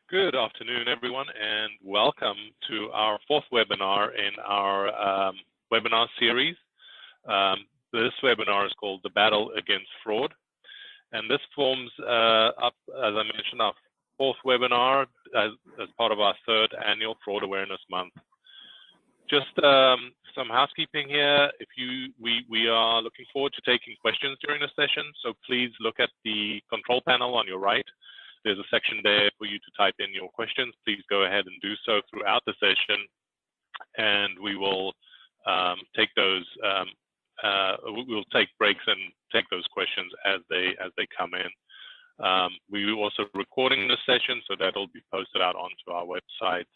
Good afternoon, everyone, and welcome to our fourth webinar in our webinar series. This webinar is called The Battle Against Fraud, and this forms up, as I mentioned, our fourth webinar as part of our third annual Fraud Awareness Month. Just some housekeeping here. We are looking forward to taking questions during the session, so please look at the control panel on your right. There's a section there for you to type in your questions. Please go ahead and do so throughout the session, and we will take those. We'll take breaks and take those questions as they come in. We are also recording the session, so that'll be posted out onto our websites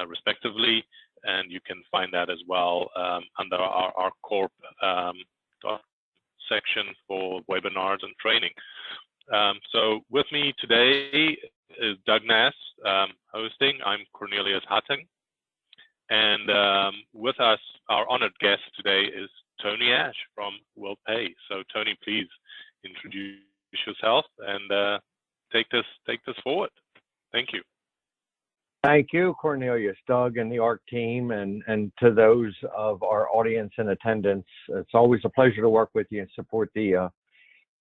respectively, and you can find that as well under our corp section for webinars and training. So with me today is Doug Nass hosting. I'm Cornelius Hatting, and with us, our honored guest today is Tony Ashe from Worldpay. So Tony, please introduce yourself and take this forward. Thank you. Thank you, Cornelius, Doug, and the ARC team, and to those of our audience in attendance. It's always a pleasure to work with you and support the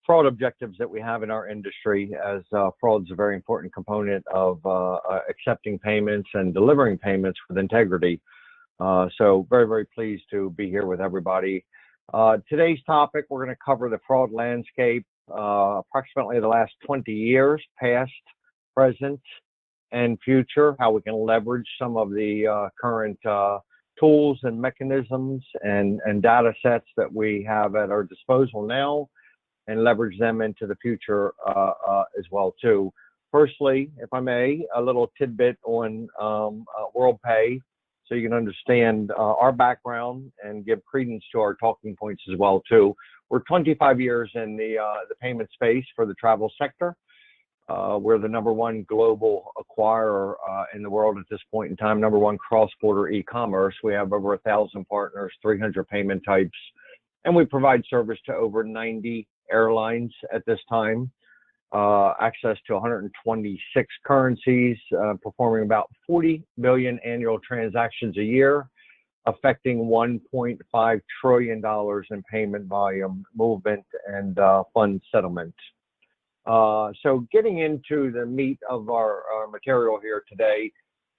fraud objectives that we have in our industry, as fraud is a very important component of accepting payments and delivering payments with integrity. So very, very pleased to be here with everybody. Today's topic, we're going to cover the fraud landscape, approximately the last 20 years, past, present, and future, how we can leverage some of the current tools and mechanisms and data sets that we have at our disposal now, and leverage them into the future as well too. Firstly, if I may, a little tidbit on Worldpay, so you can understand our background and give credence to our talking points as well too. We're 25 years in the payment space for the travel sector. We're the #1 global acquirer in the world at this point in time, #1 cross-border e-commerce. We have over 1,000 partners, 300 payment types, and we provide service to over 90 airlines at this time, access to 126 currencies, performing about 40 billion annual transactions a year, affecting $1.5 trillion in payment volume, movement, and fund settlement. So getting into the meat of our material here today,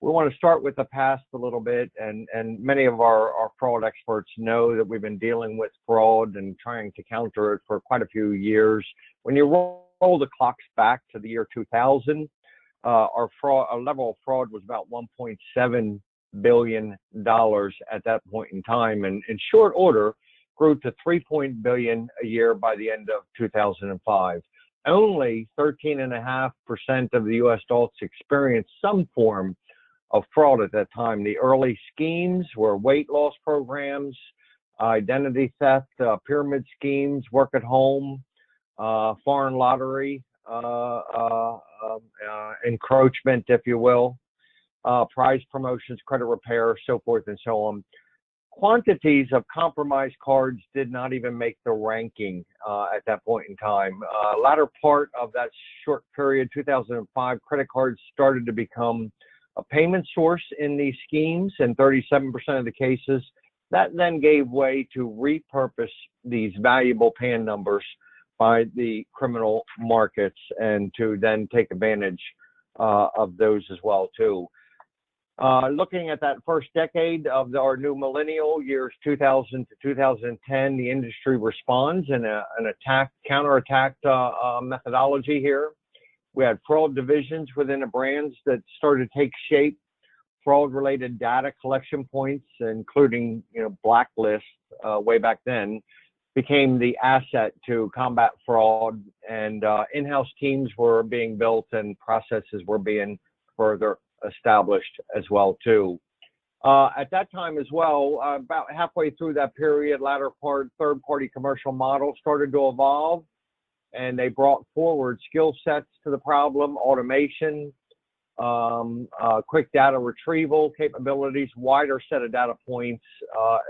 we want to start with the past a little bit, and many of our fraud experts know that we've been dealing with fraud and trying to counter it for quite a few years. When you roll the clocks back to the year 2000, our level of fraud was about $1.7 billion at that point in time, and in short order grew to $3 billion a year by the end of 2005. Only 13.5% of the U.S. adults experienced some form of fraud at that time. The early schemes were weight loss programs, identity theft, pyramid schemes, work at home, foreign lottery, encroachment, if you will, prize promotions, credit repair, so forth and so on. Quantities of compromised cards did not even make the ranking at that point in time. Latter part of that short period, 2005, credit cards started to become a payment source in these schemes in 37% of the cases. That then gave way to repurpose these valuable PAN numbers by the criminal markets and to then take advantage of those as well too. Looking at that first decade of our new millennial, years 2000 to 2010, the industry responds in an counterattack methodology here. We had fraud divisions within the brands that started to take shape, fraud-related data collection points, including blacklists way back then, became the asset to combat fraud, and in-house teams were being built and processes were being further established as well too. At that time as well, about halfway through that period, latter part, third-party commercial models started to evolve, and they brought forward skill sets to the problem, automation, quick data retrieval capabilities, wider set of data points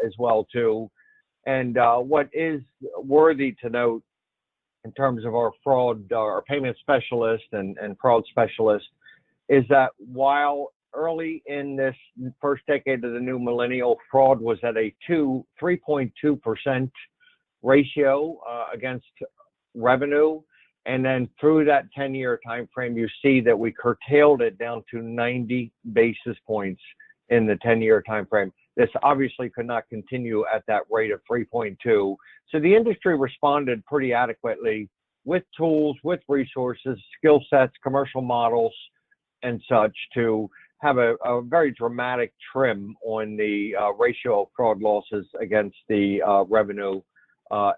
as well too. And what is worthy to note in terms of our fraud, our payment specialist and fraud specialist, is that while early in this first decade of the new millennial, fraud was at a 3.2% ratio against revenue. And then through that 10-year time frame, you see that we curtailed it down to 90 basis points in the 10-year time frame. This obviously could not continue at that rate of 3.2. So the industry responded pretty adequately with tools, with resources, skill sets, commercial models, and such to have a very dramatic trim on the ratio of fraud losses against the revenue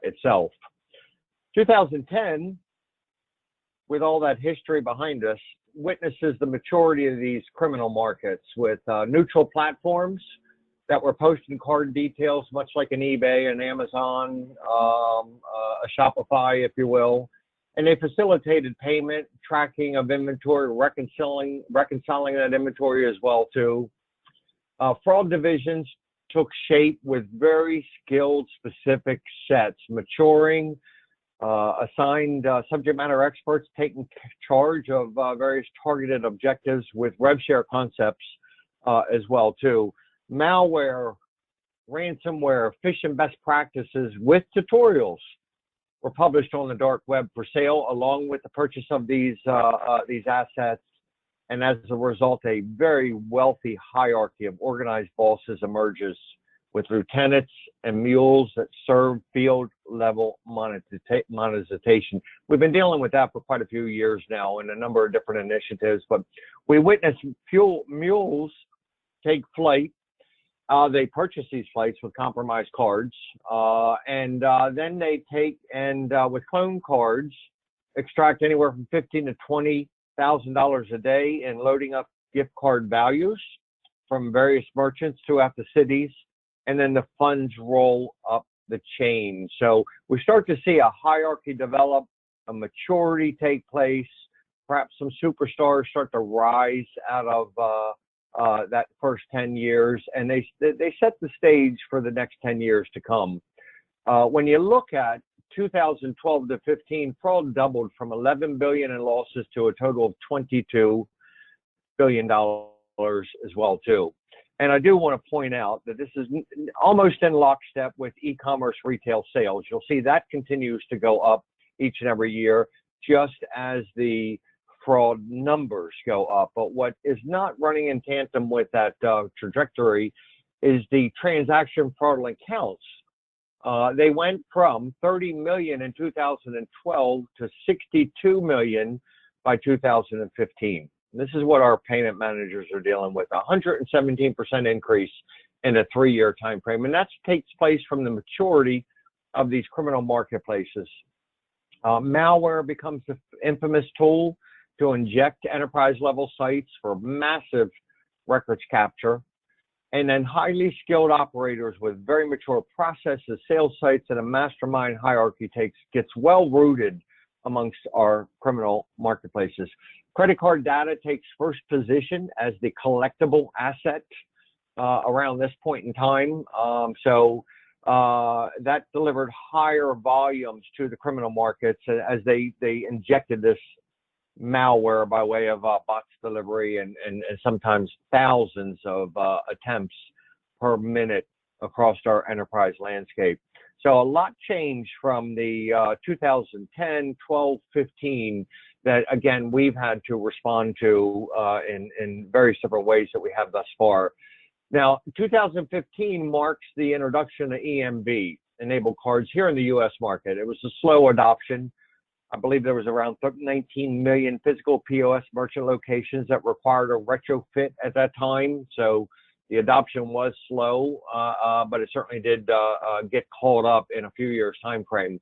itself. 2010, with all that history behind us, witnesses the maturity of these criminal markets with neutral platforms that were posting card details, much like an eBay, an Amazon, a Shopify, if you will. And they facilitated payment, tracking of inventory, reconciling that inventory as well too. Fraud divisions took shape with very skilled, specific sets, maturing, assigned subject matter experts taking charge of various targeted objectives with rev share concepts as well too. Malware, ransomware, phishing best practices with tutorials were published on the dark web for sale, along with the purchase of these assets. And as a result, a very wealthy hierarchy of organized bosses emerges with lieutenants and mules that serve field level monetization. We've been dealing with that for quite a few years now in a number of different initiatives, but we witnessed mules take flight. They purchase these flights with compromised cards, and then they take and with clone cards, extract anywhere from $15,000 to $20,000 a day in loading up gift card values from various merchants throughout the cities, and then the funds roll up the chain. So we start to see a hierarchy develop, a maturity take place, perhaps some superstars start to rise out of that first 10 years, and they set the stage for the next 10 years to come. When you look at 2012 to 15, fraud doubled from 11 billion in losses to a total of 22 billion dollars as well too. And I do want to point out that this is almost in lockstep with e-commerce retail sales. You'll see that continues to go up each and every year, just as the fraud numbers go up. But what is not running in tandem with that trajectory is the transaction fraudulent counts. They went from 30 million in 2012 to 62 million by 2015. This is what our payment managers are dealing with, 117% increase in a 3-year time frame. And that takes place from the maturity of these criminal marketplaces. Malware becomes the infamous tool to inject enterprise level sites for massive records capture. And then highly skilled operators with very mature processes, sales sites, and a mastermind hierarchy gets well rooted amongst our criminal marketplaces. Credit card data takes first position as the collectible asset around this point in time. So that delivered higher volumes to the criminal markets as they injected this malware by way of bots delivery and sometimes thousands of attempts per minute across our enterprise landscape. So a lot changed from the 2010, 12, 15 that, again, we've had to respond to in various different ways that we have thus far. Now, 2015 marks the introduction of EMV-enabled cards here in the U.S. market. It was a slow adoption. I believe there was around 19 million physical POS merchant locations that required a retrofit at that time. So the adoption was slow, but it certainly did get caught up in a few years time frame.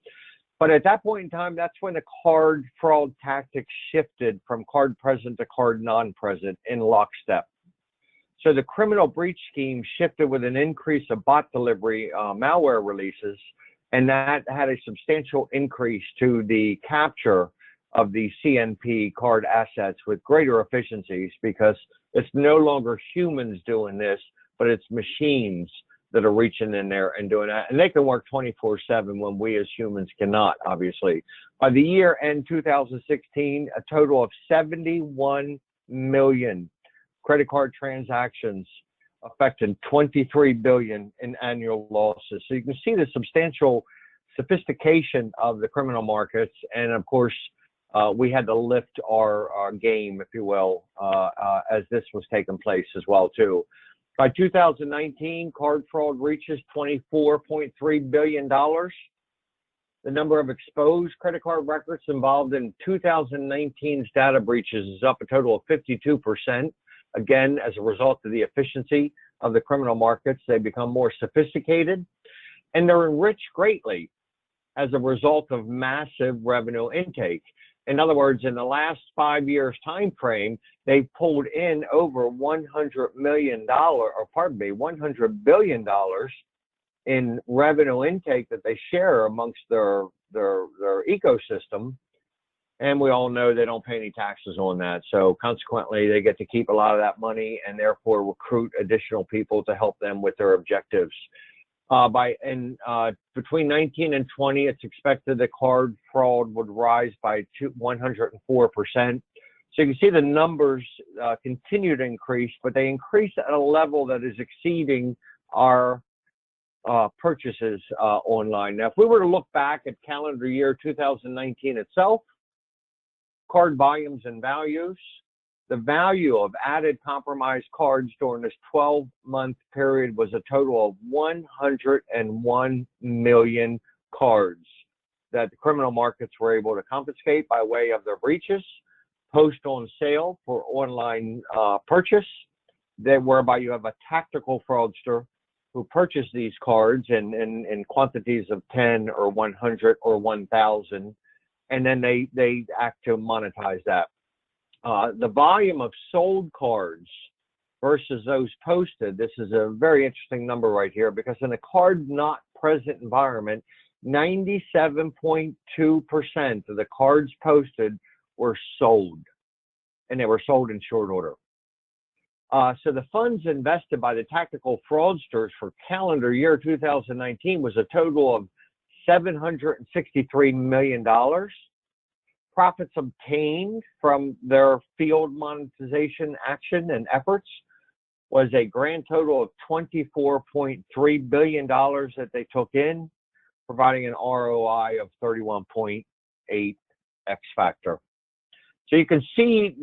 But at that point in time, that's when the card fraud tactics shifted from card present to card non-present in lockstep. So the criminal breach scheme shifted with an increase of bot delivery malware releases, and that had a substantial increase to the capture of the CNP card assets with greater efficiencies, because it's no longer humans doing this, but it's machines that are reaching in there and doing that. And they can work 24/7 when we as humans cannot, obviously. By the year end 2016, a total of 71 million credit card transactions affecting 23 billion in annual losses. So you can see the substantial sophistication of the criminal markets. And of course, we had to lift our game, if you will, as this was taking place as well, too. By 2019, card fraud reaches $24.3 billion. The number of exposed credit card records involved in 2019's data breaches is up a total of 52%. Again, as a result of the efficiency of the criminal markets, they become more sophisticated, and they're enriched greatly as a result of massive revenue intake. In other words, in the last 5 years time frame, they pulled in over $100 billion in revenue intake that they share amongst their ecosystem. And we all know they don't pay any taxes on that. So consequently, they get to keep a lot of that money and therefore recruit additional people to help them with their objectives. Between 19 and 20, it's expected that card fraud would rise by 104%. So you can see the numbers continue to increase, but they increase at a level that is exceeding our purchases online. Now, if we were to look back at calendar year 2019 itself, card volumes and values, the value of added compromised cards during this 12-month period was a total of 101 million cards that the criminal markets were able to confiscate by way of their breaches, post on sale for online purchase, whereby you have a tactical fraudster who purchased these cards in quantities of 10 or 100 or 1,000, and then they act to monetize that. The volume of sold cards versus those posted, this is a very interesting number right here, because in a card not present environment, 97.2% of the cards posted were sold, and they were sold in short order. So the funds invested by the tactical fraudsters for calendar year 2019 was a total of $763 million. Profits obtained from their field monetization action and efforts was a grand total of $24.3 billion that they took in, providing an ROI of 31.8 X factor. So you can see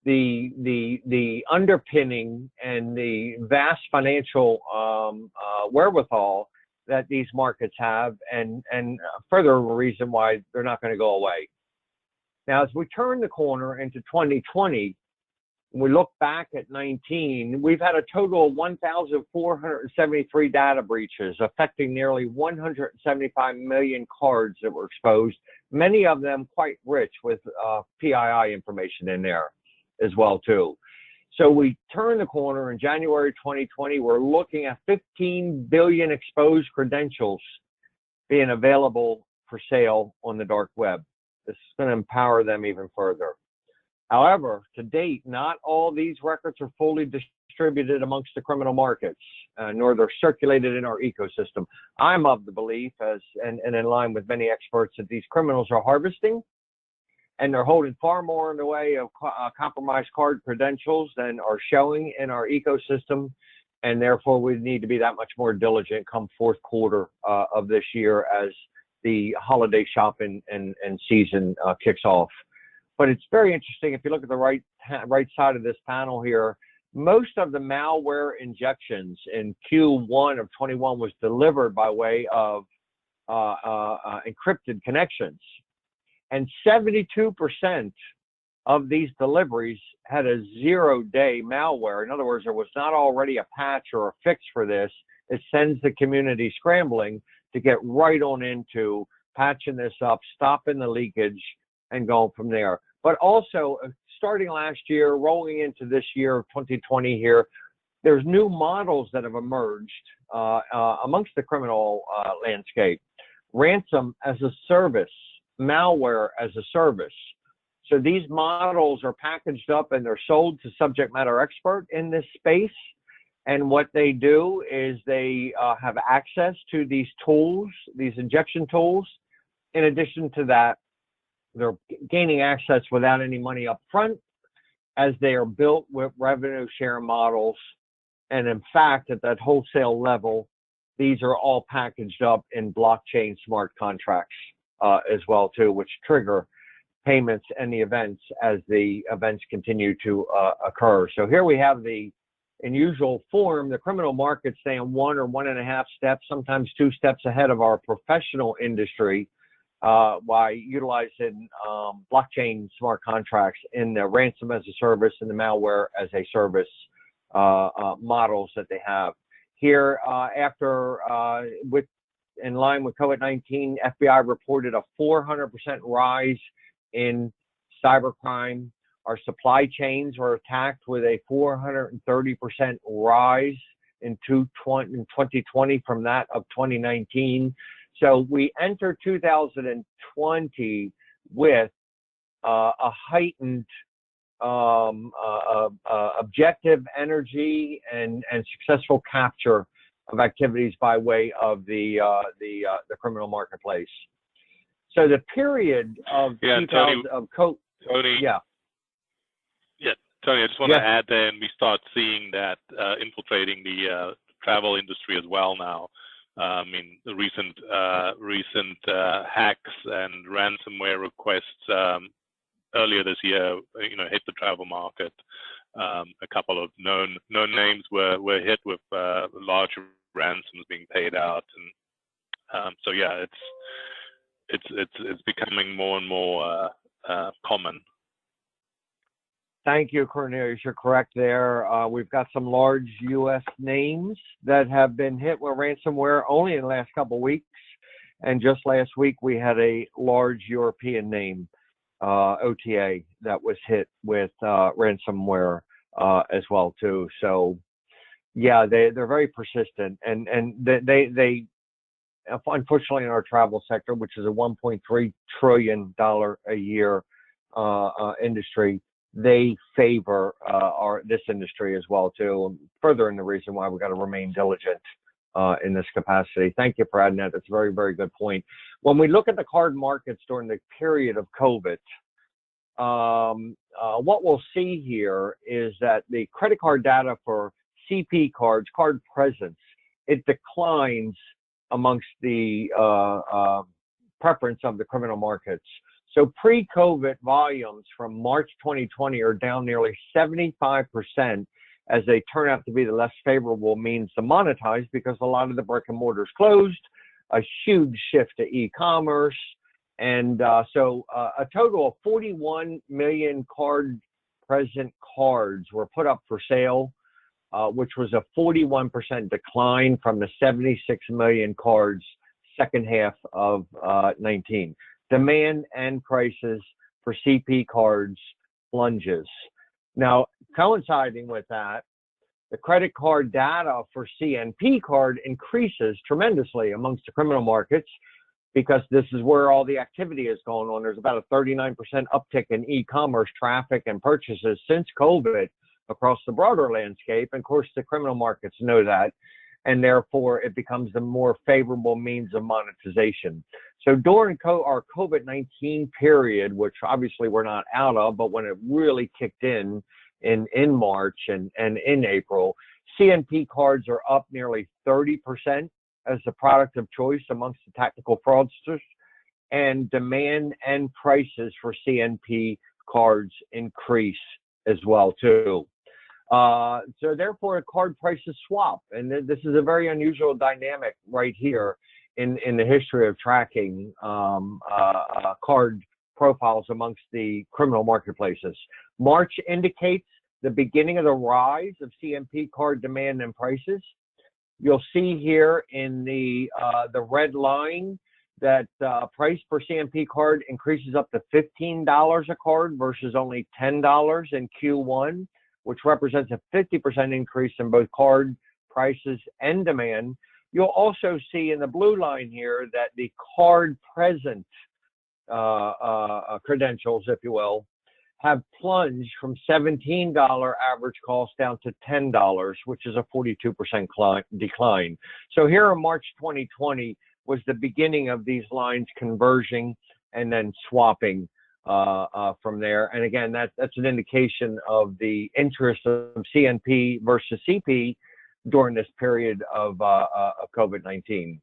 the underpinning and the vast financial wherewithal that these markets have, and further a reason why they're not going to go away. Now, as we turn the corner into 2020, when we look back at 19, we've had a total of 1,473 data breaches affecting nearly 175 million cards that were exposed, many of them quite rich with PII information in there as well, too. So we turn the corner in January 2020, we're looking at 15 billion exposed credentials being available for sale on the dark web. This is going to empower them even further. However, to date, not all these records are fully distributed amongst the criminal markets, nor they're circulated in our ecosystem. I'm of the belief, and in line with many experts, that these criminals are harvesting, and they're holding far more in the way of compromised card credentials than are showing in our ecosystem, and therefore we need to be that much more diligent come fourth quarter of this year as the holiday shopping and season kicks off. But it's very interesting, if you look at the right side of this panel here, most of the malware injections in Q1 of 21 was delivered by way of encrypted connections. And 72% of these deliveries had a 0-day malware. In other words, there was not already a patch or a fix for this. It sends the community scrambling to get right on into patching this up, stopping the leakage, and going from there. But also, starting last year, rolling into this year of 2020 here, there's new models that have emerged amongst the criminal landscape. Ransom as a service, malware as a service. So these models are packaged up and they're sold to subject matter expert in this space. And what they do is they have access to these tools, these injection tools. In addition to that, they're gaining access without any money up front, as they are built with revenue share models. And in fact, at that wholesale level, these are all packaged up in blockchain smart contracts as well too, which trigger payments and the events as the events continue to occur. So here we have in usual form, the criminal markets stay on 1 or 1.5 steps, sometimes 2 steps ahead of our professional industry by utilizing blockchain smart contracts in the ransom as a service and the malware as a service models that they have. Here, in line with COVID-19, FBI reported a 400% rise in cybercrime. Our supply chains were attacked with a 430% rise in 2020 from that of 2019. So we enter 2020 with a heightened objective energy and successful capture of activities by way of the criminal marketplace. So the period of Tony, Tony, Tony, I just want to add there, and we start seeing that infiltrating the travel industry as well now. I mean, the recent hacks and ransomware requests earlier this year, hit the travel market. A couple of known names were hit with larger ransoms being paid out, and so yeah, it's becoming more and more common. Thank you, Cornelius. You're correct there. We've got some large U.S. names that have been hit with ransomware only in the last couple of weeks. And just last week, we had a large European name, OTA, that was hit with ransomware as well, too. So, yeah, they're very persistent. And they unfortunately, in our travel sector, which is a $1.3 trillion a year industry, they favor this industry as well too, furthering the reason why we've got to remain diligent in this capacity. Thank you for adding that. That's a very, very good point. When we look at the card markets during the period of COVID, what we'll see here is that the credit card data for CP cards, card presence, it declines amongst the preference of the criminal markets. So pre-COVID volumes from March 2020 are down nearly 75% as they turn out to be the less favorable means to monetize because a lot of the brick and mortars closed, a huge shift to e-commerce. And so a total of 41 million card present cards were put up for sale, which was a 41% decline from the 76 million cards second half of 19. Demand and prices for CP cards plunges. Now, coinciding with that, the credit card data for CNP card increases tremendously amongst the criminal markets because this is where all the activity is going on. There's about a 39% uptick in e-commerce traffic and purchases since COVID across the broader landscape. And of course, the criminal markets know that, and therefore it becomes the more favorable means of monetization. So during our COVID-19 period, which obviously we're not out of, but when it really kicked in March and in April, CNP cards are up nearly 30% as the product of choice amongst the tactical fraudsters, and demand and prices for CNP cards increase as well too. So therefore, card prices swap, and this is a very unusual dynamic right here in the history of tracking card profiles amongst the criminal marketplaces. March indicates the beginning of the rise of CNP card demand and prices. You'll see here in the red line that price per CNP card increases up to $15 a card versus only $10 in Q1, which represents a 50% increase in both card prices and demand. You'll also see in the blue line here that the card present credentials, if you will, have plunged from $17 average cost down to $10, which is a 42% decline. So here in March 2020 was the beginning of these lines converging and then swapping from there. And again, that's an indication of the interest of CNP versus CP during this period of COVID-19.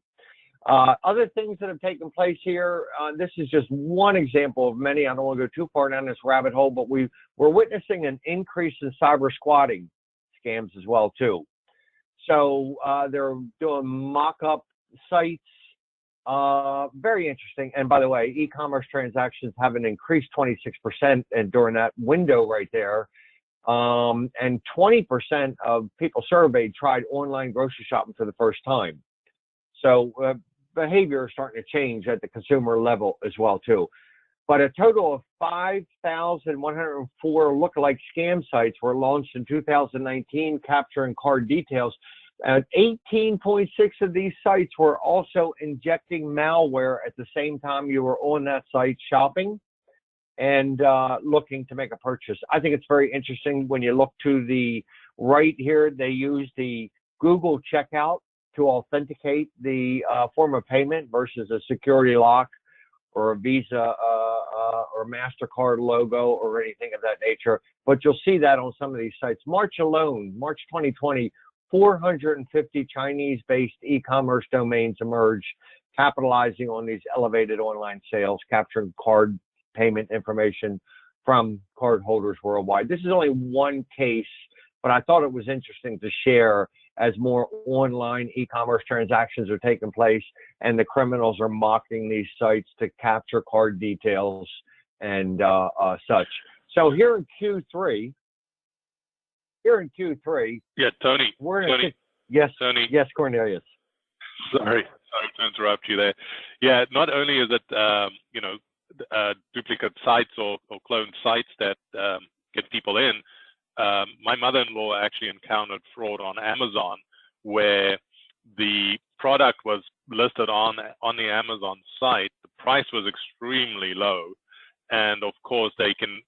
Other things that have taken place here, this is just one example of many. I don't want to go too far down this rabbit hole, but we're witnessing an increase in cyber squatting scams as well too. So they're doing mock-up sites. Very interesting. And by the way, e-commerce transactions haven't increased 26% and during that window right there. And 20% of people surveyed tried online grocery shopping for the first time. So behavior is starting to change at the consumer level as well too. But a total of 5,104 lookalike scam sites were launched in 2019, capturing card details. 18.6 of these sites were also injecting malware at the same time you were on that site shopping and looking to make a purchase. I think it's very interesting when you look to the right here, they use the Google checkout to authenticate the form of payment versus a security lock or a Visa or MasterCard logo or anything of that nature. But you'll see that on some of these sites. March alone, March 2020, 450 Chinese-based e-commerce domains emerged, capitalizing on these elevated online sales, capturing card payment information from cardholders worldwide. This is only one case, but I thought it was interesting to share as more online e-commerce transactions are taking place and the criminals are mocking these sites to capture card details and such. So here in Q3, yeah, Tony. Yes, Tony. Yes, Cornelius. Sorry to interrupt you there. Yeah, not only is it duplicate sites or cloned sites that get people in. My mother-in-law actually encountered fraud on Amazon, where the product was listed on the Amazon site. The price was extremely low, and of course they can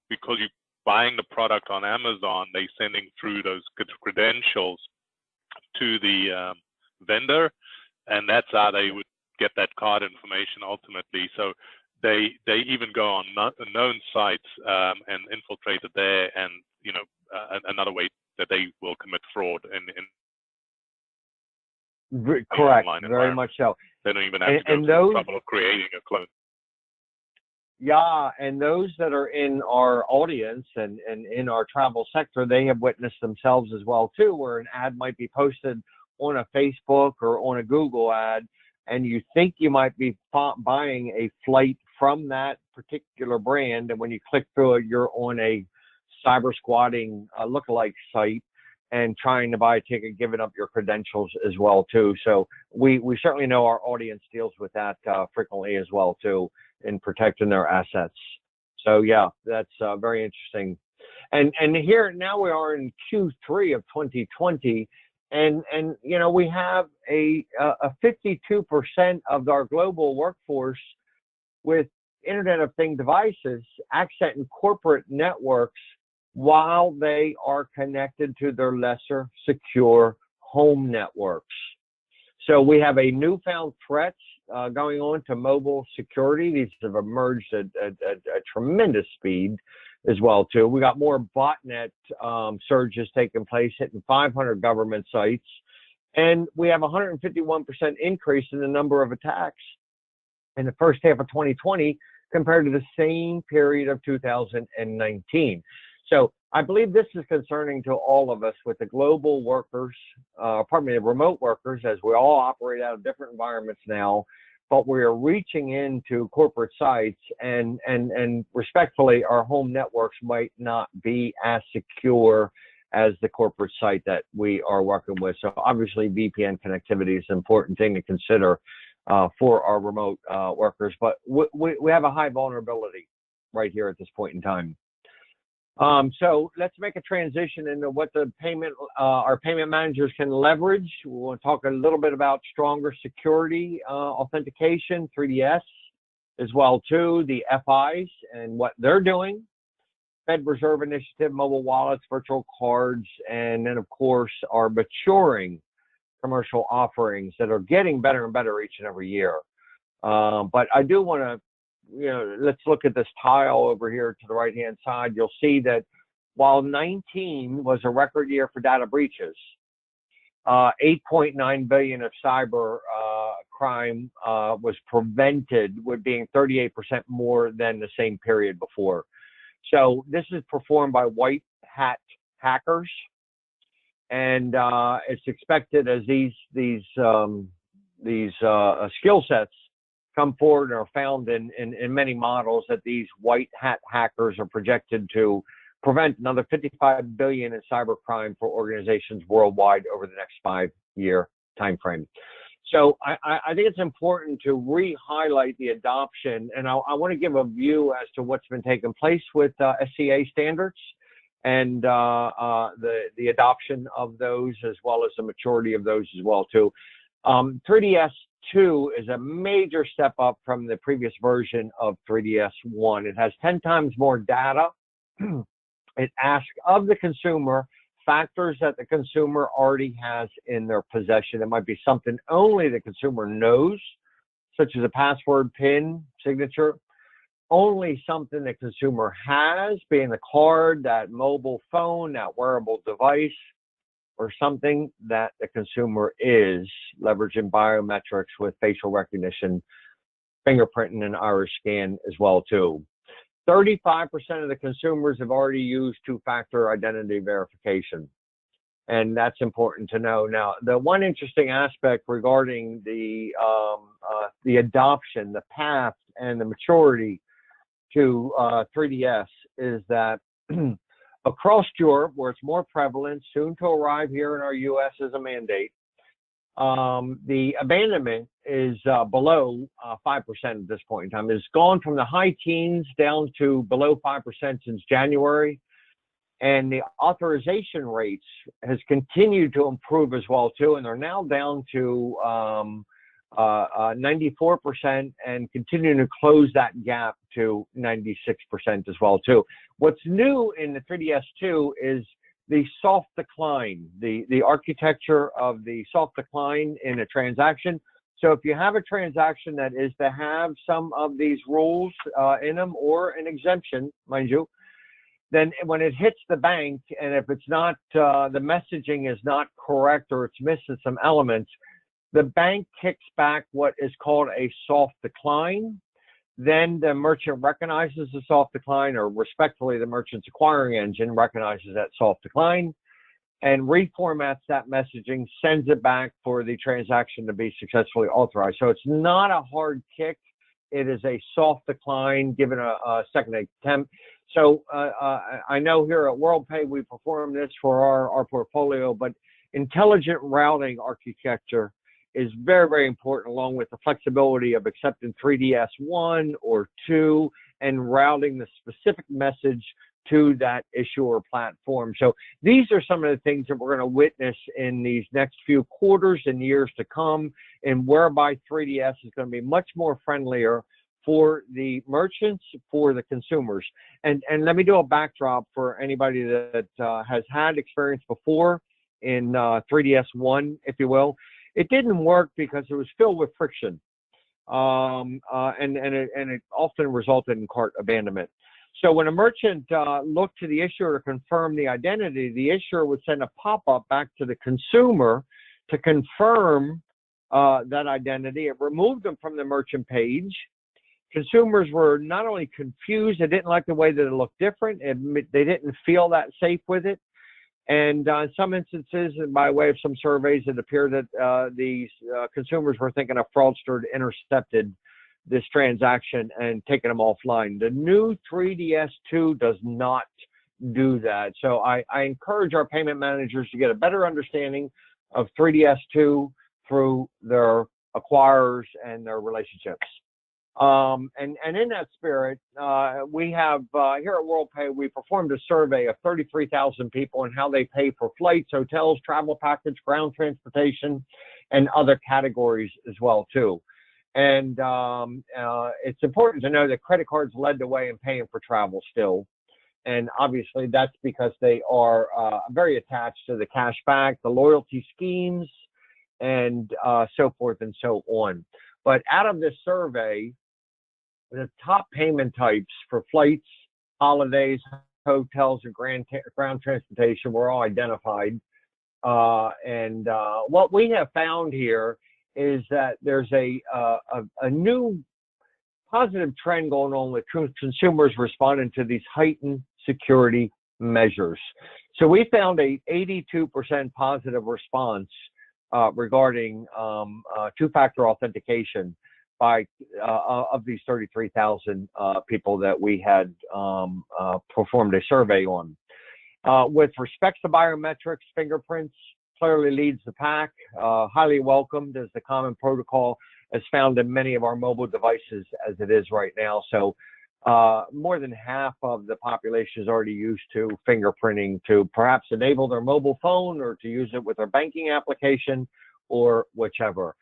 because you're buying the product on Amazon, they're sending through those credentials to the vendor, and that's how they would get that card information ultimately. So they even go on known sites and infiltrate it there, and another way that they will commit fraud in correct, very much so. They don't even have to go through the trouble of creating a clone. Yeah, and those that are in our audience and in our travel sector, they have witnessed themselves as well too, where an ad might be posted on a Facebook or on a Google ad, and you think you might be buying a flight from that particular brand, and when you click through it, you're on a cyber squatting lookalike site and trying to buy a ticket, giving up your credentials as well too. So we certainly know our audience deals with that frequently as well too in protecting their assets. So yeah, that's very interesting. And here now we are in Q3 of 2020, and we have a 52% of our global workforce with Internet of Things devices accessing corporate networks while they are connected to their lesser secure home networks. So we have a newfound threat going on to mobile security. These have emerged at tremendous speed as well too. We got more botnet surges taking place, hitting 500 government sites, and we have 151% increase in the number of attacks in the first half of 2020 compared to the same period of 2019. So I believe this is concerning to all of us with the global workers, the remote workers, as we all operate out of different environments now, but we are reaching into corporate sites, and respectfully, our home networks might not be as secure as the corporate site that we are working with. So obviously VPN connectivity is an important thing to consider for our remote workers, but we have a high vulnerability right here at this point in time. So let's make a transition into what the our payment managers can leverage. We want to talk a little bit about stronger security authentication, 3DS, as well too, the FIs and what they're doing. Fed Reserve Initiative, mobile wallets, virtual cards, and then, of course, our maturing commercial offerings that are getting better and better each and every year. But I do want to, let's look at this tile over here to the right-hand side. You'll see that while 19 was a record year for data breaches, 8.9 billion of cyber crime was prevented, with being 38% more than the same period before. So this is performed by white hat hackers, and it's expected as these skill sets come forward and are found in many models that these white hat hackers are projected to prevent another 55 billion in cybercrime for organizations worldwide over the next 5-year time frame. So I think it's important to re-highlight the adoption, and I want to give a view as to what's been taking place with SCA standards and the adoption of those, as well as the maturity of those as well too. 3DS 2 is a major step up from the previous version of 3DS 1. It has 10 times more data. It asks of the consumer factors that the consumer already has in their possession. It might be something only the consumer knows, such as a password, PIN, signature. Only something the consumer has, being the card, that mobile phone, that wearable device, or something that the consumer is, leveraging biometrics with facial recognition, fingerprinting, and iris scan as well too. 35% of the consumers have already used two-factor identity verification, and that's important to know. Now, the one interesting aspect regarding the adoption, the path, and the maturity to 3DS is that across Europe, where it's more prevalent, soon to arrive here in our U.S. as a mandate, the abandonment is below 5% at this point in time. It's gone from the high teens down to below 5% since January, and the authorization rates has continued to improve as well too, and they're now down to 94% and continuing to close that gap to 96% as well too. What's new in the 3DS 2 is the soft decline, the architecture of the soft decline in a transaction. So if you have a transaction that is to have some of these rules in them, or an exemption, mind you, then when it hits the bank, and if it's not, the messaging is not correct, or it's missing some elements, the bank kicks back what is called a soft decline. Then the merchant recognizes the soft decline, or respectfully, the merchant's acquiring engine recognizes that soft decline and reformats that messaging, sends it back for the transaction to be successfully authorized. So it's not a hard kick. It is a soft decline given a second attempt. So I know here at Worldpay, we perform this for our portfolio, but intelligent routing architecture is very, very important, along with the flexibility of accepting 3DS 1 or 2 and routing the specific message to that issuer platform. So these are some of the things that we're going to witness in these next few quarters and years to come, and whereby 3DS is going to be much more friendlier for the merchants, for the consumers. And let me do a backdrop for anybody that has had experience before in 3DS 1, if you will. It didn't work because it was filled with friction, and it often resulted in cart abandonment. So when a merchant looked to the issuer to confirm the identity, the issuer would send a pop-up back to the consumer to confirm that identity. It removed them from the merchant page. Consumers were not only confused, they didn't like the way that it looked different, they didn't feel that safe with it. And in some instances, and by way of some surveys, it appeared that these consumers were thinking a fraudster had intercepted this transaction and taken them offline. The new 3DS 2 does not do that. So I encourage our payment managers to get a better understanding of 3DS 2 through their acquirers and their relationships. And in that spirit, we have here at Worldpay, we performed a survey of 33,000 people on how they pay for flights, hotels, travel package, ground transportation, and other categories as well too. And it's important to know that credit cards led the way in paying for travel still. And obviously that's because they are very attached to the cash back, the loyalty schemes, and so forth and so on. But out of this survey, the top payment types for flights, holidays, hotels, and ground transportation were all identified. And what we have found here is that there's a new positive trend going on with consumers responding to these heightened security measures. So we found a 82% positive response regarding two-factor authentication by of these 33,000 people that we had performed a survey on. With respect to biometrics, fingerprints clearly leads the pack, highly welcomed as the common protocol as found in many of our mobile devices as it is right now. So more than half of the population is already used to fingerprinting to perhaps enable their mobile phone or to use it with their banking application or whichever.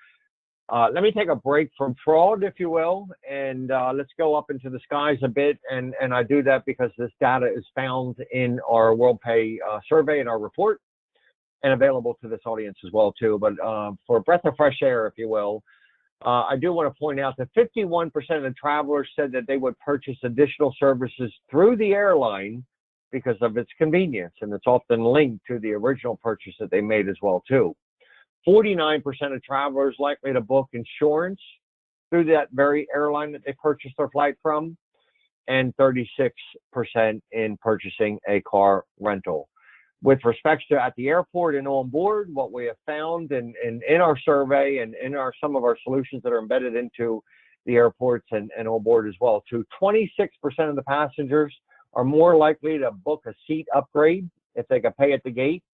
Let me take a break from fraud, if you will, and let's go up into the skies a bit. And I do that because this data is found in our Worldpay survey and our report and available to this audience as well, too. But for a breath of fresh air, if you will, I do want to point out that 51% of travelers said that they would purchase additional services through the airline because of its convenience, and it's often linked to the original purchase that they made as well, too. 49% of travelers likely to book insurance through that very airline that they purchased their flight from, and 36% in purchasing a car rental. With respect to at the airport and on board, what we have found in our survey and in some of our solutions that are embedded into the airports and on board as well, too, 26% of the passengers are more likely to book a seat upgrade if they can pay at the gate.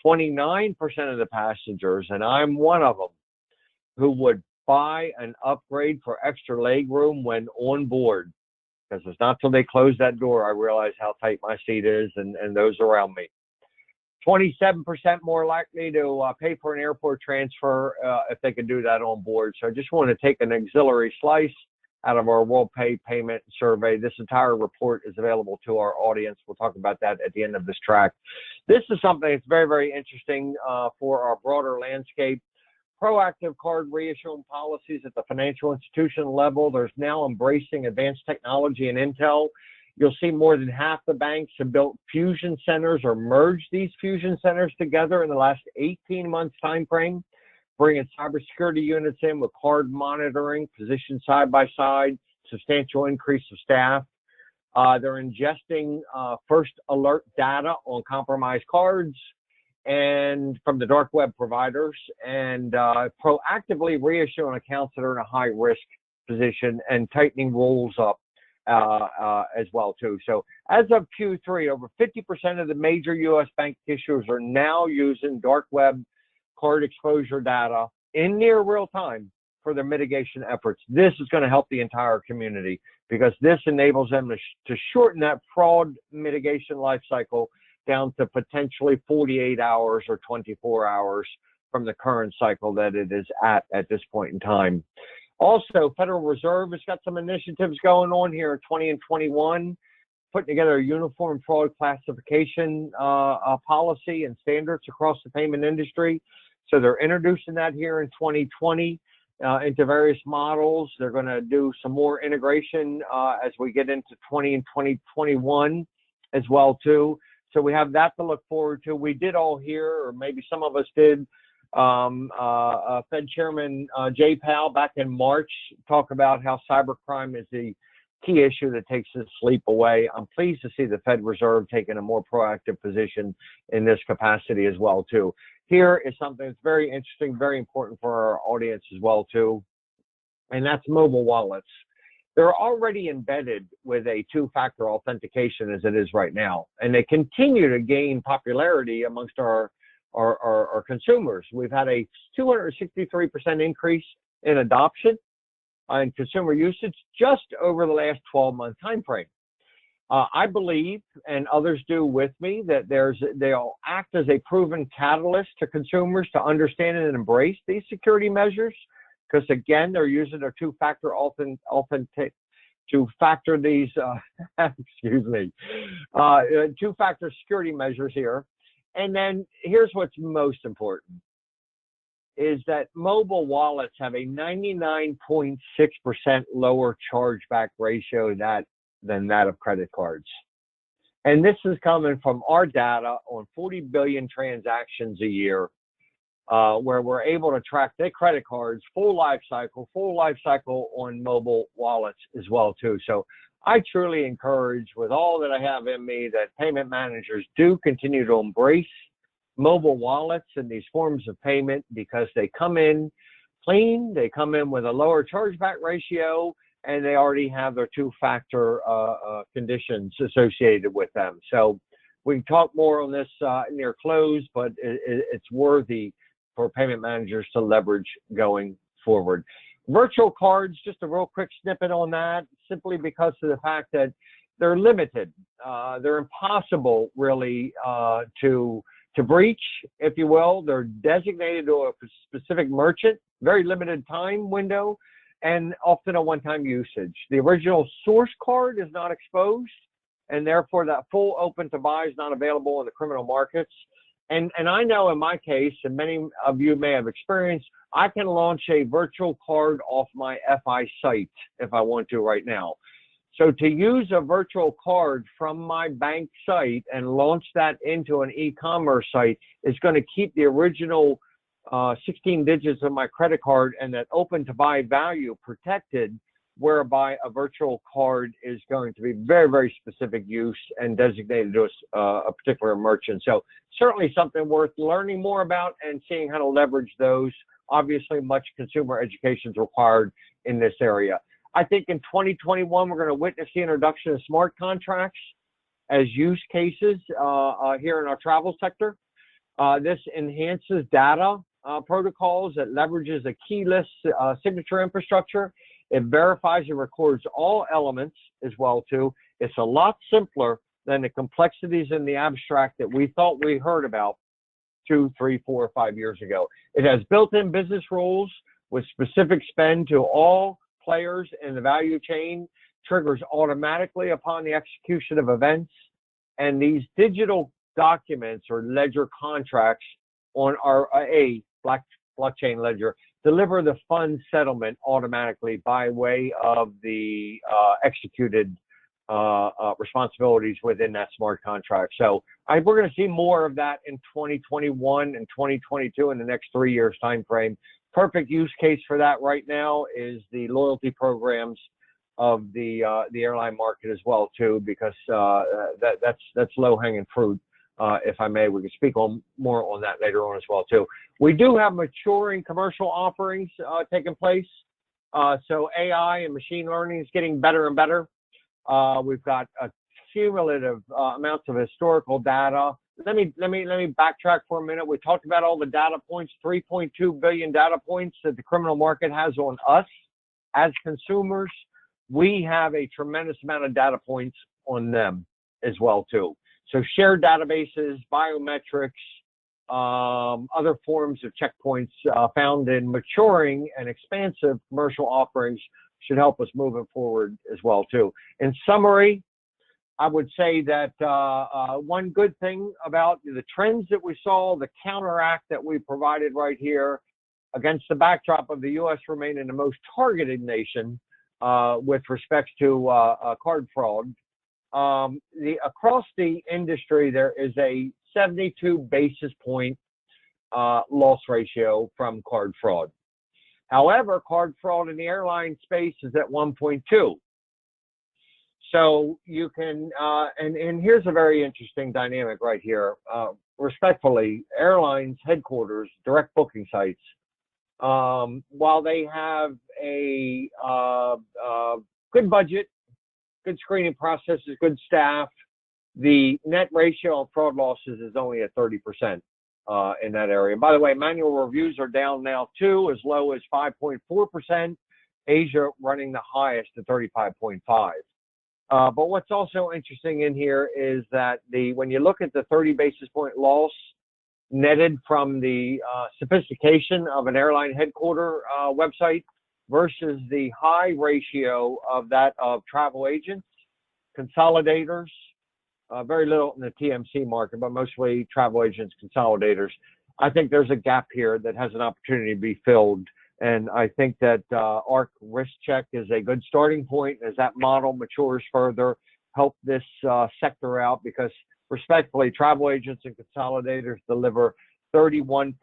29% of the passengers, and I'm one of them, who would buy an upgrade for extra leg room when on board, because it's not till they close that door I realize how tight my seat is and those around me. 27% more likely to pay for an airport transfer if they could do that on board. So I just want to take an auxiliary slice out of our Worldpay payment survey. This entire report is available to our audience. We'll talk about that at the end of this track. This is something that's very, very interesting for our broader landscape. Proactive card reissuing policies at the financial institution level. There's now embracing advanced technology and intel. You'll see more than half the banks have built fusion centers or merged these fusion centers together in the last 18 months time frame, bringing cybersecurity units in with card monitoring, positioned side by side, substantial increase of staff. They're ingesting first alert data on compromised cards and from the dark web providers, and proactively reissuing accounts that are in a high risk position and tightening rules up as well too. So as of Q3, over 50% of the major U.S. bank issuers are now using dark web card exposure data in near real time for their mitigation efforts. This is going to help the entire community because this enables them to shorten that fraud mitigation life cycle down to potentially 48 hours or 24 hours from the current cycle that it is at this point in time. Also, Federal Reserve has got some initiatives going on here in 20 and 21, putting together a uniform fraud classification policy and standards across the payment industry. So they're introducing that here in 2020 into various models. They're going to do some more integration as we get into 20 and 2021 as well too. So we have that to look forward to. We did all hear, or maybe some of us did, Fed Chairman Jay Powell back in March talk about how cybercrime is the key issue that takes the sleep away. I'm pleased to see the Fed Reserve taking a more proactive position in this capacity as well too. Here is something that's very interesting, very important for our audience as well too, and that's mobile wallets. They're already embedded with a two-factor authentication as it is right now, and they continue to gain popularity amongst our consumers. We've had a 263% increase in adoption and consumer usage just over the last 12-month time frame. I believe, and others do with me, that they'll act as a proven catalyst to consumers to understand and embrace these security measures, because again, they're using their two-factor factor these, excuse me, two-factor security measures here. And then here's what's most important, is that mobile wallets have a 99.6% lower chargeback ratio than that of credit cards. And this is coming from our data on 40 billion transactions a year, where we're able to track their credit cards, full life cycle on mobile wallets as well too. So I truly encourage, with all that I have in me, that payment managers do continue to embrace mobile wallets and these forms of payment, because they come in clean, they come in with a lower chargeback ratio, and they already have their two-factor conditions associated with them. So we can talk more on this near close, but it's worthy for payment managers to leverage going forward. Virtual cards, just a real quick snippet on that, simply because of the fact that they're limited. They're impossible, really, to breach, if you will. They're designated to a specific merchant, very limited time window, and often a one-time usage. The original source card is not exposed, and therefore that full open to buy is not available in the criminal markets. And I know in my case, and many of you may have experienced, I can launch a virtual card off my FI site if I want to right now. So to use a virtual card from my bank site and launch that into an e-commerce site is going to keep the original 16 digits of my credit card and that open to buy value protected, whereby a virtual card is going to be very, very specific use and designated to a particular merchant. So certainly something worth learning more about and seeing how to leverage those. Obviously, much consumer education is required in this area. I think in 2021, we're going to witness the introduction of smart contracts as use cases here in our travel sector. This enhances data protocols. It leverages a keyless signature infrastructure. It verifies and records all elements as well too. It's a lot simpler than the complexities in the abstract that we thought we heard about 2, 3, 4, or 5 years ago. It has built-in business rules with specific spend to all players in the value chain, triggers automatically upon the execution of events, and these digital documents or ledger contracts on our blockchain ledger deliver the fund settlement automatically by way of the executed responsibilities within that smart contract. So we're going to see more of that in 2021 and 2022 in the next 3 years time frame. Perfect use case for that right now is the loyalty programs of the airline market as well too, because that's low-hanging fruit. If I may, we can speak on more on that later on as well too. We do have maturing commercial offerings taking place. So AI and machine learning is getting better and better. We've got cumulative amounts of historical data. Let me backtrack for a minute. We talked about all the data points, 3.2 billion data points that the criminal market has on us as consumers. We have a tremendous amount of data points on them as well too. So shared databases, biometrics, other forms of checkpoints found in maturing and expansive commercial offerings should help us moving forward as well too. In summary, I would say that one good thing about the trends that we saw, the counteract that we provided right here against the backdrop of the U.S. remaining the most targeted nation with respect to card fraud. Across the industry, there is a 72 basis point loss ratio from card fraud. However, card fraud in the airline space is at 1.2. So you can, and here's a very interesting dynamic right here. Respectfully, airlines headquarters, direct booking sites, while they have a good budget, good screening processes, good staff, the net ratio on fraud losses is only at 30% in that area. By the way, manual reviews are down now too, as low as 5.4%. Asia running the highest at 35.5%. But what's also interesting in here is that when you look at the 30 basis point loss netted from the sophistication of an airline headquarter website, versus the high ratio of that of travel agents, consolidators, very little in the TMC market, but mostly travel agents, consolidators. I think there's a gap here that has an opportunity to be filled. And I think that ARC Risk Check is a good starting point as that model matures further, help this sector out, because respectfully, travel agents and consolidators deliver 31%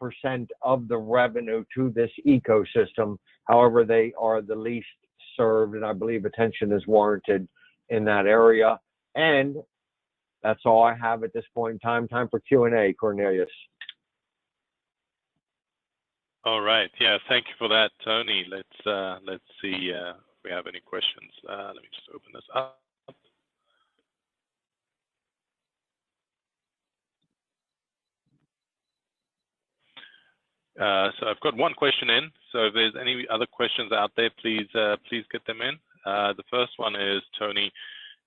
of the revenue to this ecosystem. However, they are the least served, and I believe attention is warranted in that area. And that's all I have at this point in time. Time for Q&A, Cornelius. All right. Yeah. Thank you for that, Tony. Let's see if we have any questions. Let me just open this up. So I've got one question in. So if there's any other questions out there, please get them in. The first one is, Tony,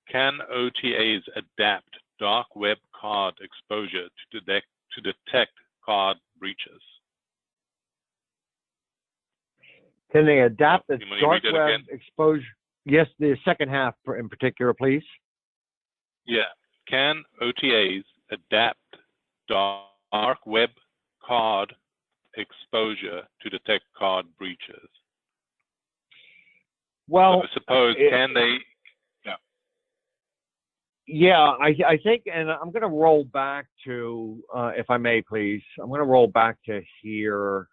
can OTAs adapt dark web card exposure to detect card breaches? Can they adapt the dark web again? exposure? Yes, the second half in particular, please. Yeah. Can OTAs adapt dark web card exposure to detect card breaches? Well, so suppose, can they? Yeah, I think, and I'm going to roll back to, if I may, please, I'm going to roll back to here.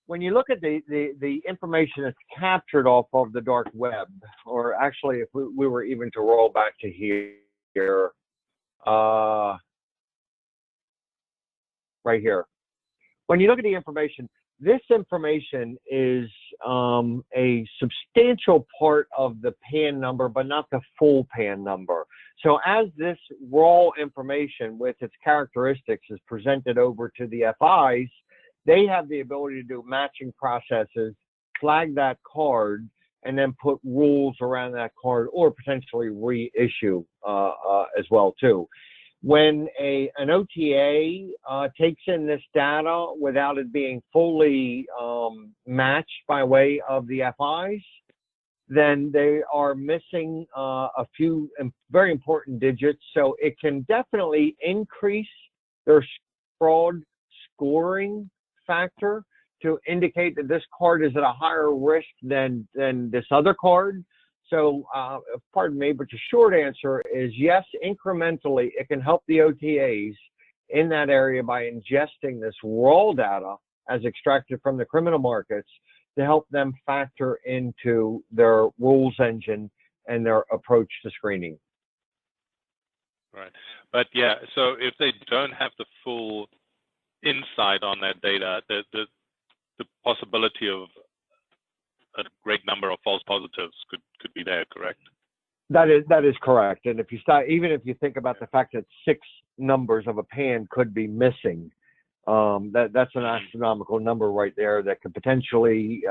When you look at the information that's captured off of the dark web, or actually if we were even to roll back to here, right here. When you look at the information, this information is a substantial part of the PAN number, but not the full PAN number. So as this raw information with its characteristics is presented over to the FIs, they have the ability to do matching processes, flag that card, and then put rules around that card, or potentially reissue as well too. When an OTA takes in this data without it being fully matched by way of the FIs, then they are missing a few very important digits. So it can definitely increase their fraud scoring factor to indicate that this card is at a higher risk than this other card. So, pardon me, but the short answer is yes, incrementally, it can help the OTAs in that area by ingesting this raw data as extracted from the criminal markets to help them factor into their rules engine and their approach to screening. Right. But yeah, so if they don't have the full insight on that data, the possibility of a great number of false positives could be there, correct? That is correct. And if you start, even if you think about the fact that 6 numbers of a PAN could be missing, that's an astronomical number right there that could potentially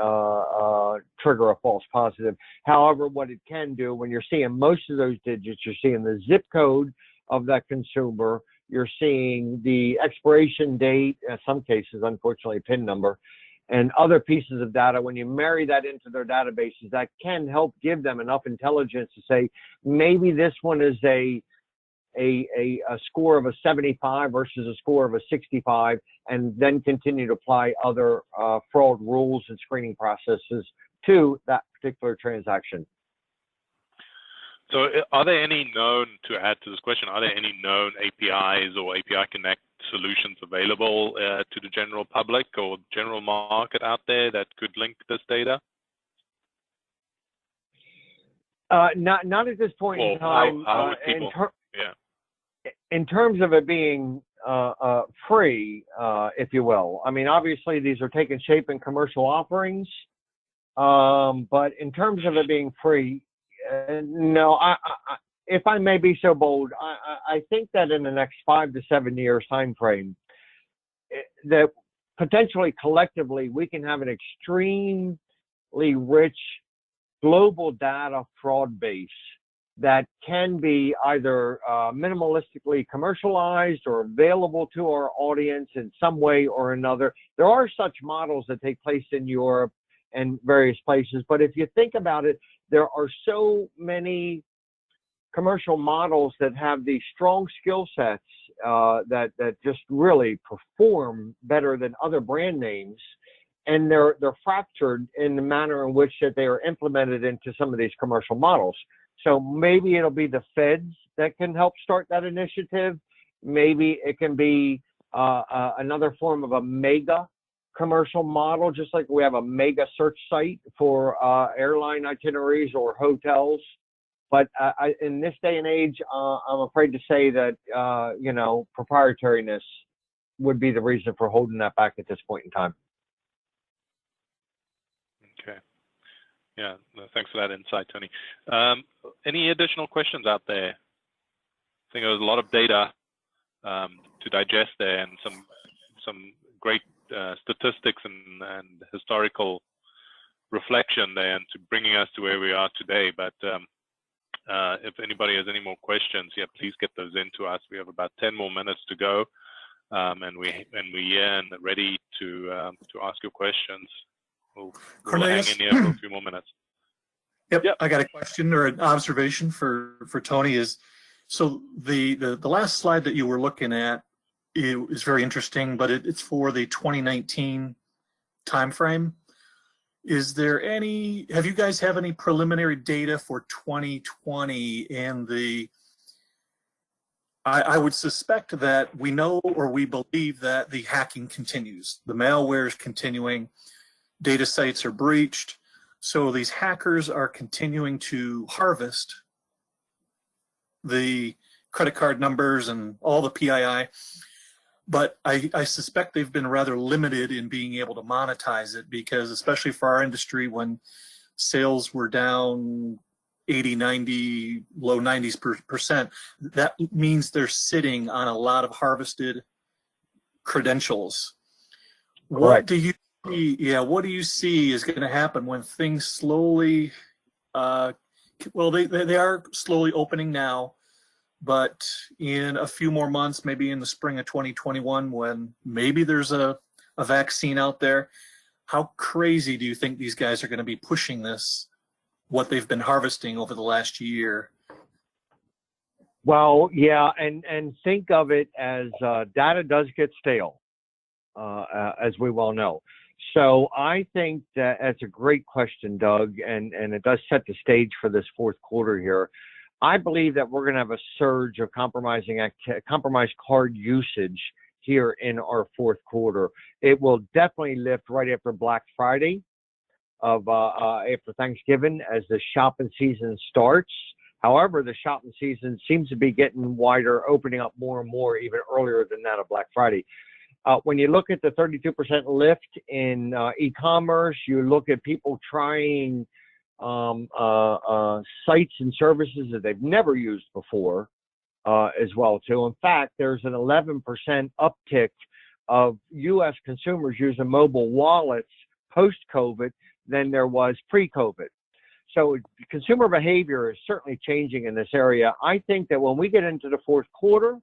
trigger a false positive. However, what it can do, when you're seeing most of those digits, you're seeing the zip code of that consumer, you're seeing the expiration date, in some cases, unfortunately, PIN number, and other pieces of data. When you marry that into their databases, that can help give them enough intelligence to say, maybe this one is a score of a 75 versus a score of a 65, and then continue to apply other fraud rules and screening processes to that particular transaction. So are there any known, to add to this question, are there any known APIs or API Connect solutions available to the general public or general market out there that could link this data? Not at this point in time. How would people, in terms of it being free, if you will. I mean, obviously these are taking shape in commercial offerings, but in terms of it being free, no. If I may be so bold, I think that in the next 5 to 7 years time frame, that potentially collectively we can have an extremely rich global data fraud base that can be either minimalistically commercialized or available to our audience in some way or another. There are such models that take place in Europe and various places, but if you think about it, there are so many commercial models that have these strong skill sets that just really perform better than other brand names, and they're fractured in the manner in which that they are implemented into some of these commercial models. So maybe it'll be the feds that can help start that initiative. Maybe it can be another form of a mega commercial model, just like we have a mega search site for airline itineraries or hotels. But in this day and age, I'm afraid to say that, proprietariness would be the reason for holding that back at this point in time. Okay. Yeah, thanks for that insight, Tony. Any additional questions out there? I think there's a lot of data to digest there, and some great statistics and historical reflection there, and to bringing us to where we are today. But if anybody has any more questions, yeah, please get those into us. We have about 10 more minutes to go, and we're ready to ask your questions. We'll hang in here for a few more minutes. Yep. I got a question or an observation for Tony. Is so the last slide that you were looking at is very interesting, but it's for the 2019 timeframe. Is there any? Have you guys have any preliminary data for 2020 and the? I would suspect that we know or we believe that the hacking continues. The malware is continuing. Data sites are breached. So these hackers are continuing to harvest the credit card numbers and all the PII. But I suspect they've been rather limited in being able to monetize it, because especially for our industry, when sales were down 80, 90, low 90%, that means they're sitting on a lot of harvested credentials. What do you see? Yeah, what do you see is going to happen when things slowly? Well, they are slowly opening now, but in a few more months, maybe in the spring of 2021, when maybe there's a vaccine out there, how crazy do you think these guys are going to be pushing this? What they've been harvesting over the last year? Well, yeah, and think of it as data does get stale, as we well know. So I think that's a great question, Doug, and it does set the stage for this fourth quarter here. I believe that we're going to have a surge of compromised card usage here in our fourth quarter. It will definitely lift right after Black Friday, after Thanksgiving, as the shopping season starts. However, the shopping season seems to be getting wider, opening up more and more, even earlier than that of Black Friday. When you look at the 32% lift in e-commerce, you look at people trying sites and services that they've never used before as well, too. In fact, there's an 11% uptick of U.S. consumers using mobile wallets post-COVID than there was pre-COVID. So consumer behavior is certainly changing in this area. I think that when we get into the fourth quarter,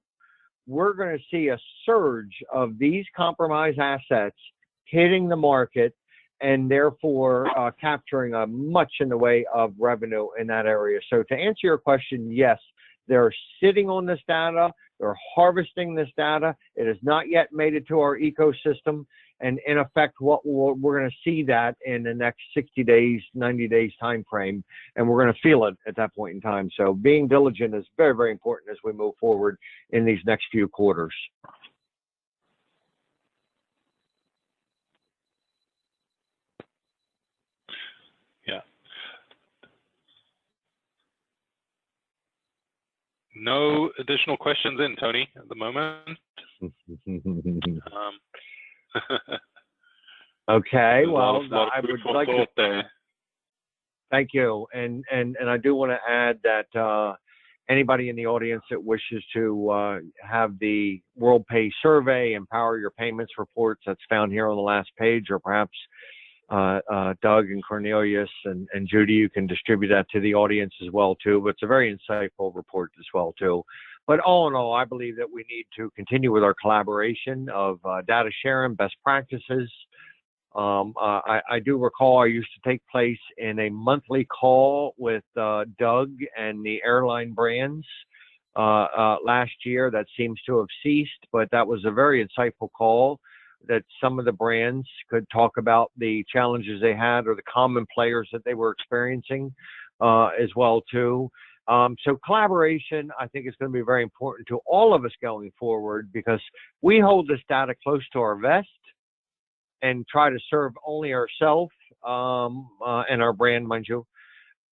we're going to see a surge of these compromised assets hitting the market, and therefore capturing much in the way of revenue in that area. So to answer your question, yes, they're sitting on this data, they're harvesting this data. It has not yet made it to our ecosystem, and in effect, what we're going to see that in the next 60 days, 90 days time frame, and we're going to feel it at that point in time. So being diligent is very, very important as we move forward in these next few quarters. Yeah. No additional questions in, Tony, at the moment. Okay, well, I would like to there. Thank you, and I do want to add that anybody in the audience that wishes to have the Worldpay survey, Empower Your Payments reports, that's found here on the last page, or perhaps Doug and Cornelius and Judy, you can distribute that to the audience as well too. But it's a very insightful report as well too. But all in all, I believe that we need to continue with our collaboration of data sharing, best practices. I do recall I used to take place in a monthly call with Doug and the airline brands last year. That seems to have ceased, but that was a very insightful call that some of the brands could talk about the challenges they had or the common players that they were experiencing as well too. So collaboration, I think, is going to be very important to all of us going forward, because we hold this data close to our vest and try to serve only ourselves and our brand, mind you.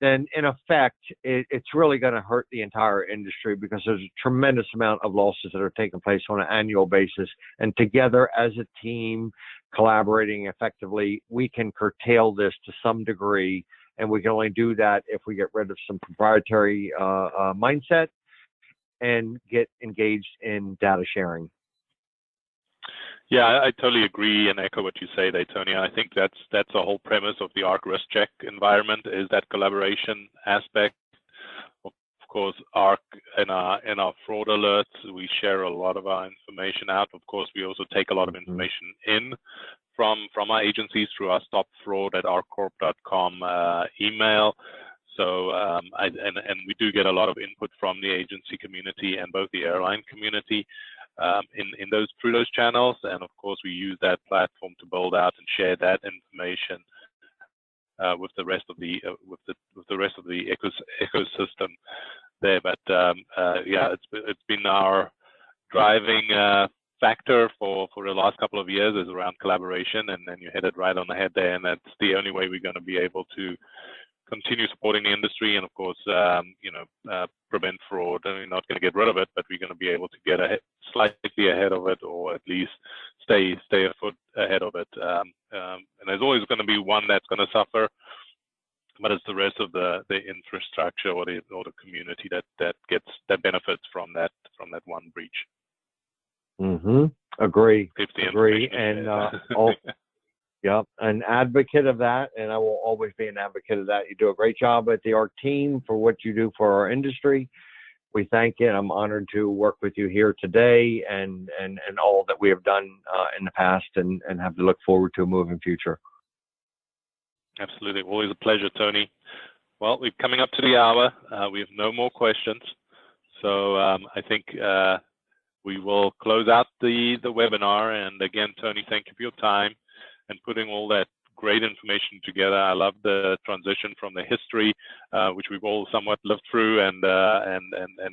Then in effect, it's really going to hurt the entire industry, because there's a tremendous amount of losses that are taking place on an annual basis. And together as a team, collaborating effectively, we can curtail this to some degree. And we can only do that if we get rid of some proprietary mindset and get engaged in data sharing. Yeah, I totally agree and echo what you say there, Tony. I think that's the whole premise of the ARC risk check environment, is that collaboration aspect. Of course, ARC in our fraud alerts, we share a lot of our information out. Of course, we also take a lot of information in from our agencies through our stopfraud@arccorp.com email. So and we do get a lot of input from the agency community and both the airline community through those channels, and of course we use that platform to build out and share that information with the rest of the ecosystem there. But yeah, it's been our driving factor for the last couple of years, is around collaboration, and then you hit it right on the head there, and that's the only way we're going to be able to continue supporting the industry, and of course, prevent fraud. I mean, we're not going to get rid of it, but we're going to be able to get slightly ahead of it, or at least stay a foot ahead of it. And there's always going to be one that's going to suffer, but it's the rest of the infrastructure or the community that benefits from that one breach. Agree. Agree. And yeah, an advocate of that, and I will always be an advocate of that. You do a great job at the ARC team for what you do for our industry. We thank you, and I'm honored to work with you here today, and all that we have done in the past, and have to look forward to a moving future. Absolutely. Always a pleasure, Tony. Well, we're coming up to the hour. We have no more questions. So I think we will close out the webinar. And again, Tony, thank you for your time and putting all that great information together. I love the transition from the history, which we've all somewhat lived through, and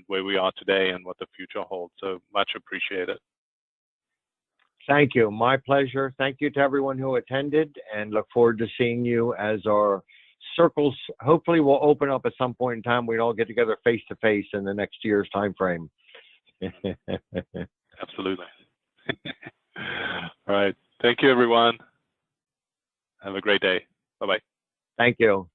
where we are today and what the future holds. So much appreciated. Thank you. My pleasure. Thank you to everyone who attended, and look forward to seeing you as our circles hopefully will open up at some point in time. We all get together face to face in the next year's time frame. Absolutely. All right. Thank you, everyone. Have a great day. Bye-bye. Thank you.